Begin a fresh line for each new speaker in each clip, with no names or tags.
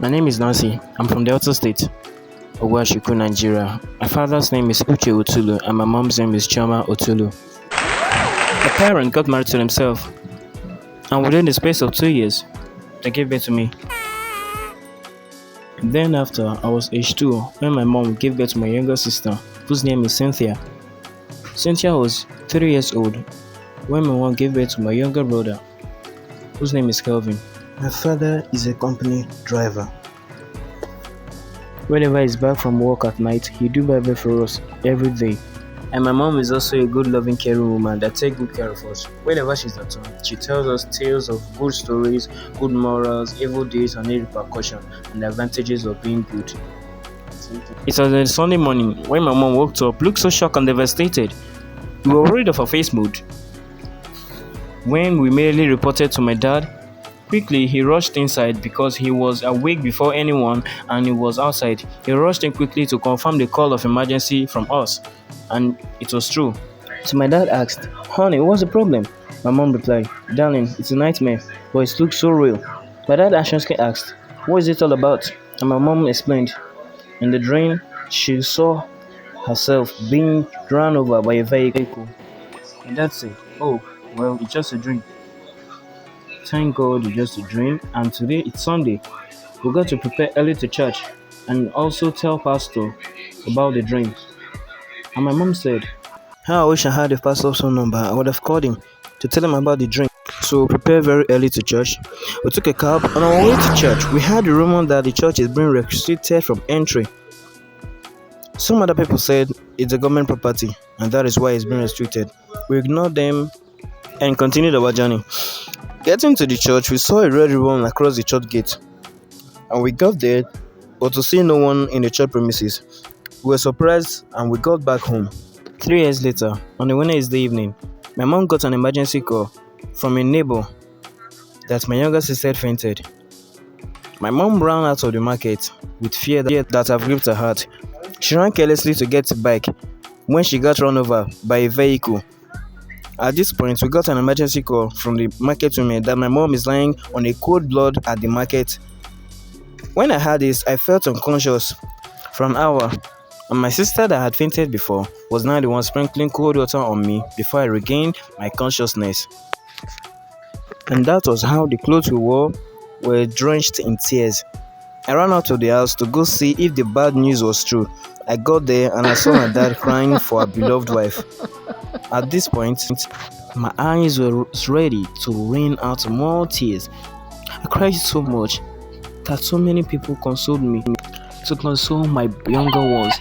My name is Nancy. I'm from Delta State, Oguashuku, Nigeria. My father's name is Uche Otulu and my mom's name is Choma Otulu. My parents got married to themselves, and within the space of 2 years, they gave birth to me. Then after, I was age 2 when my mom gave birth to my younger sister, whose name is Cynthia. Cynthia was 3 years old when my mom gave birth to my younger brother, whose name is Kelvin.
My father is a company driver.
Whenever he's back from work at night, he do Bible for us every day. And my mom is also a good, loving, caring woman that takes good care of us. Whenever she's at home, she tells us tales of good stories, good morals, evil deeds, and any repercussion, and the advantages of being good. It was a Sunday morning when my mom woke up, looked so shocked and devastated. We were worried of her face mood. When we immediately reported to my dad, quickly he rushed inside because he was awake before anyone and he was outside. He rushed in quickly to confirm the call of emergency from us, and it was true. So my dad asked, "Honey, what's the problem?" My mom replied, "Darling, it's a nightmare, but it looks so real." My dad anxiously asked, "What is it all about?" And my mom explained. In the dream, she saw herself being run over by a vehicle. And dad said, "Oh, well, it's just a dream." Thank God it's just a dream, and today it's Sunday. We got to prepare early to church and also tell pastor about the dream. And my mom said,
How I wish I had the pastor's phone number. I would have called him to tell him about the dream. So we prepared very early to church. We took a cab on our way to church. We heard the rumor that the church is being restricted from entry. Some other people said it's a government property and that is why it's being restricted. We ignored them and continued our journey. Getting to the church, we saw a red ribbon across the church gate, and we got there, but to see no one in the church premises. We were surprised and we got back home.
3 years later, on a Wednesday evening, my mom got an emergency call from a neighbor that my younger sister fainted. My mom ran out of the market with fear that have gripped her heart. She ran carelessly to get a bike when she got run over by a vehicle. At this point, we got an emergency call from the market woman that my mom is lying on a cold blood at the market. When I heard this, I felt unconscious for an hour, and my sister that had fainted before was now the one sprinkling cold water on me before I regained my consciousness. And that was how the clothes we wore were drenched in tears. I ran out of the house to go see if the bad news was true. I got there and I saw my dad crying for a beloved wife. At this point, my eyes were ready to rain out more tears. I cried so much that so many people consoled me to console my younger ones,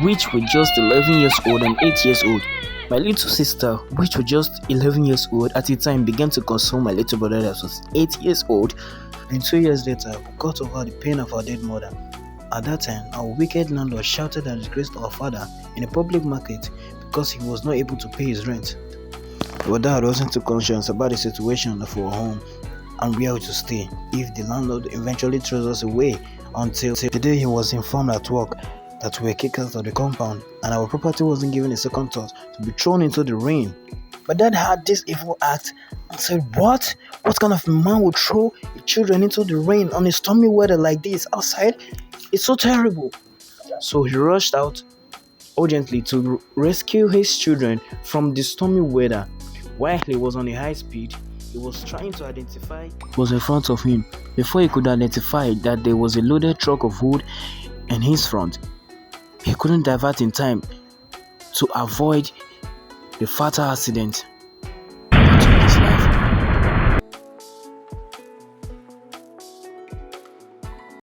which were just 11 years old and 8 years old. My little sister, which was just 11 years old at the time, began to console my little brother that was 8 years old.
And 2 years later, we got over the pain of our dead mother. At that time, our wicked landlord shouted and disgraced our father in a public market because he was not able to pay his rent. Our dad wasn't too conscious about the situation of our home and where to stay if the landlord eventually throws us away, until the day he was informed at work that we were kicked out of the compound and our property wasn't given a second thought to be thrown into the rain. My dad had this evil act and said, What kind of man would throw his children into the rain on a stormy weather like this outside? It's so terrible."
So he rushed out urgently to rescue his children from the stormy weather. While he was on a high speed, he was trying to identify what was in front of him before he could identify that there was a loaded truck of wood in his front. He couldn't divert in time to avoid the fatal accident.